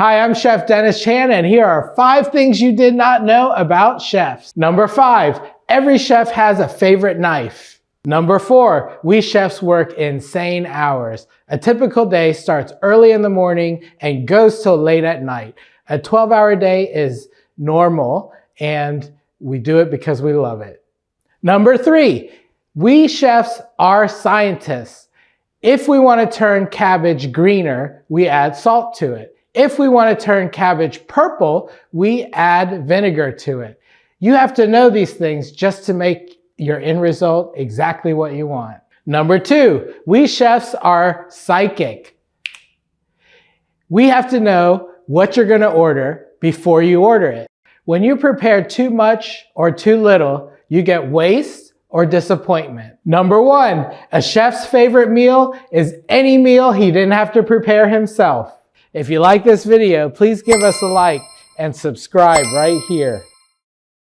Hi, I'm Chef Dennis Chan, and here are 5 things you did not know about chefs. Number 5, every chef has a favorite knife. Number 4, we chefs work insane hours. A typical day starts early in the morning and goes till late at night. A 12-hour day is normal, and we do it because we love it. Number 3, we chefs are scientists. If we want to turn cabbage greener, we add salt to it. If we want to turn cabbage purple, we add vinegar to it. You have to know these things just to make your end result exactly what you want. Number 2, we chefs are psychic. We have to know what you're going to order before you order it. When you prepare too much or too little, you get waste or disappointment. Number 1, a chef's favorite meal is any meal he didn't have to prepare himself. If you like this video, please give us a like and subscribe right here.